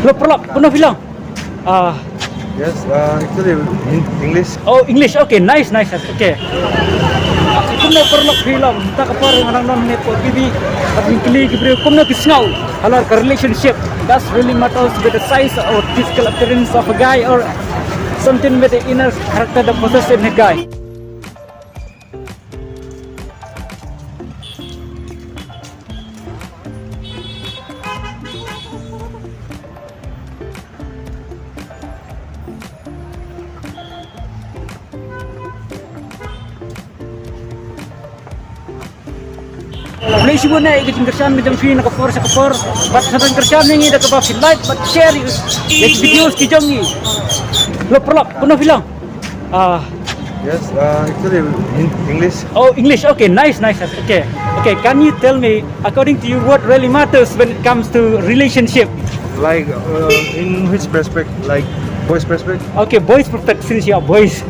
Lo perlak, pernah bilang? Yes, actually in English. Oh, English. Okay, nice. Okay. Kumna perlak bilang, tak apa orang non ne po TV, tapi kali kibri kumna kisngau. Halar ka relationship. That's really matters with the size or physical appearance of a guy or something with the inner character that possesses in a guy. Place you na ikit kerjaan macam sini nak kapor, but sampai kerjaan ni dah kebab like, but share videos kijang ni. Lo perlak, pernah bilang? Yes, actually in English. Oh, English. Okay, nice. Okay. Can you tell me, according to you, what really matters when it comes to relationship? Like in which perspective? Like boys' perspective? Okay, boys perfect since you are boys.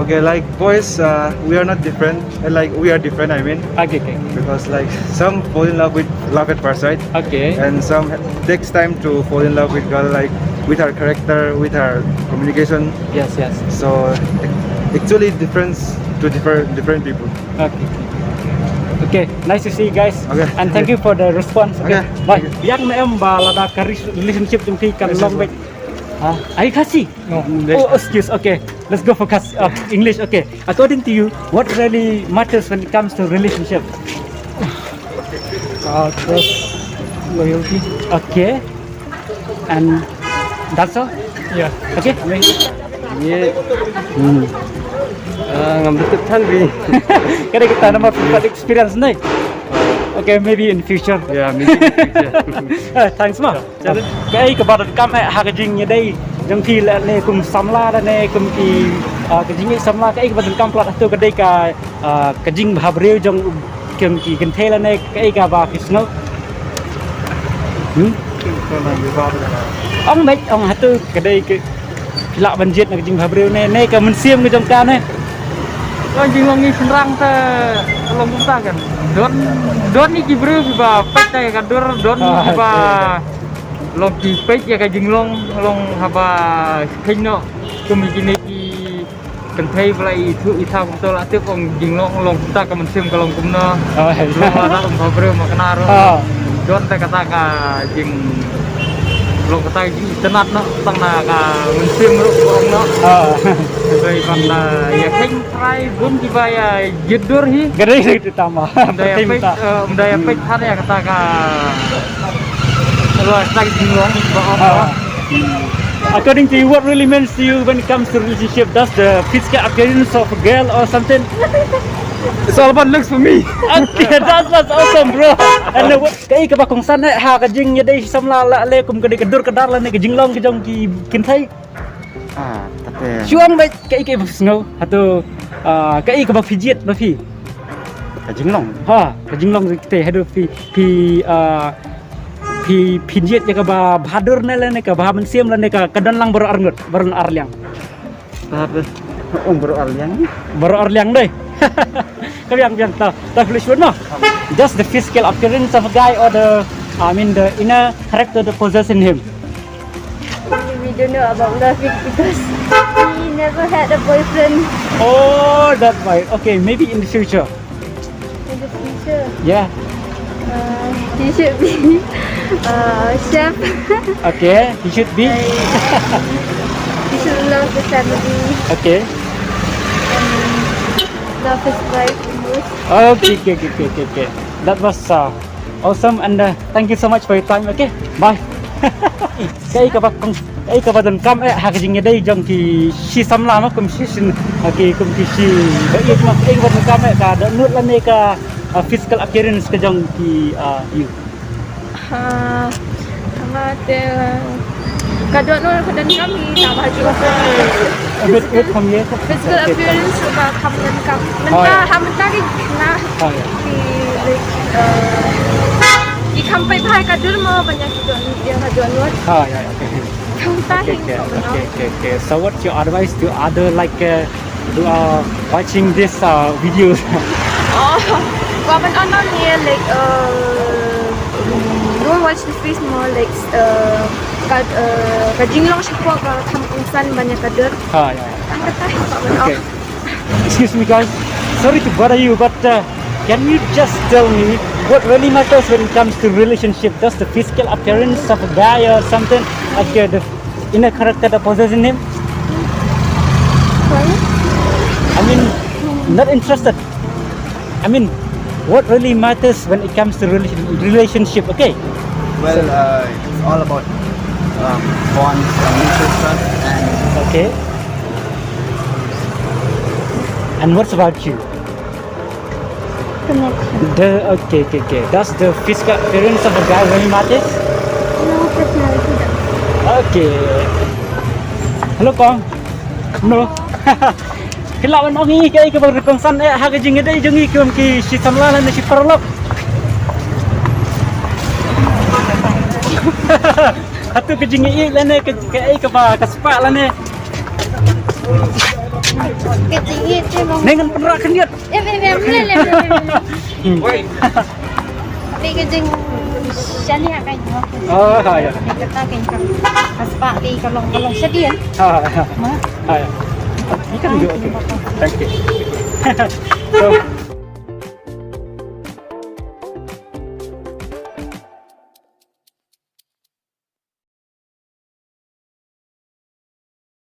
Okay, like boys, we are not different. Like we are different. I mean, Okay. because like some fall in love with love at first sight, Okay. and some takes time to fall in love with girl, like with her character, with her communication. Yes. So actually, difference to different people. Okay, nice to see you guys. Okay. And thank you for the response. Okay. Okay. Bye. Yang na em ba lada ka relationship tung ki kan long way. Are you Kasi? No. Oh, excuse. Okay, let's go for Kasi. English. Okay. According to you, what really matters when it comes to relationship? Trust, loyalty. Okay. And that's all? Yeah. Okay. Yeah. Ngambil ketan bi. Kada kita nama private experience nih. Okay, maybe in future. Yeah, maybe in future. Thanks ma. Cái badan kam haka jing đây jang thi la ne kum samla da ne kum ki ka jing samla cái badan kam plat tu ka dei ka jing bhabreu jang kum ki kan thela ne cái ka ba kisno. Ông mấy ông hatu ka dei ke lạ ban jet na jing bhabreu ne ka mun siam ke jang kan ne. Con jing long ni serang ta long kita kan. Don ni kibru ba pet ta kan don ba long ki pet ya ka jing long haba khinh no. Kumi kini ki kan thai blai thu i tha betul la tip ong jing long kita ka men sim ka long kum no. Long la ong bhabreu ma kana ro. Don ta kata ka jing long kata jing tenat no tang na ka men sim ro ong no. Rồi còn là khinh trai bún ki ba ya jidur hi Gede itu tambah. daya pek har ya kata ka lo tak jinglong ba. According to you, what really means to you when it comes to relationship? Does the physical appearance of a girl or something? It's all about looks for me. Okay, that's awesome, bro. And what cái ba kong san ha ka jing ya dei samla la le kum ka dei ka dur ka dar la ne ka jinglong ki jong ki kin thai. Tapi Chuang ba cái snow atau cái ba pijit ba phi. kajinglong. Ka jinglong te hadu phi pijit ya ka ba bhadur ne le ne ka ba man siam la ne ka kadan lang bar arngut baron arliang. Tapi umur aliang. Baru Orliang deh. Kalian tak boleh sebut mah. Just the physical appearance of a guy or the the inner character that possess in him. We don't know about love because he never had a boyfriend Oh, that right. Okay, maybe in the future. in the future. Yeah. He should be chef. Okay, he should be. He should love the family Okay. and love his wife the most. Okay. That was awesome and thank you so much for your time. Okay, bye. Cái ba dan kam ha ka jing dei jong ki si samla ma kum si sin ki kum ki si dei ma cái ba dan kam ka da nut la ne ka physical appearance ka jong ki you. Kadang kadang kami tak baju Wait from here. physical appearance và thăm lần cặp mình ta thăm mình ta cái na Oh yeah. thì không phải phải cả đứa mà banyak juga dia hajuan luar Oh yeah. Okay. không ta Okay. So what's your advice to other like who are watching this videos? qua bên online like more watch the face more like kajinglong siya po kung saan banyak kader. Ah, yeah. Ang katay pa man Okay. Excuse me, guys. Sorry to bother you, but can you just tell me what really matters when it comes to relationship? Does the physical appearance of a guy or something like the inner character that possesses him? I mean, not interested. I mean, what really matters when it comes to relationship? Okay. Well, it's all about bonds and mutual trust and Okay. And what's about you? Connection. Okay. Does the physical appearance of a guy really matters? No personality. Okay. Hello, Kong. No. Kailangan mo ngi kay ka kung san ha ka jing dai jing ki ki si samla na si parlok. Atu ka jing i la ne kay ka ba ka spa la ne. Kecingit sih mau. Nengan penra keniat. wait. Tapi kecing siya niya kayo. Oh, ya. Kita kayo kaspa kay kalong sedih. Ah. Ah. You can do it. Okay. Thank you. So,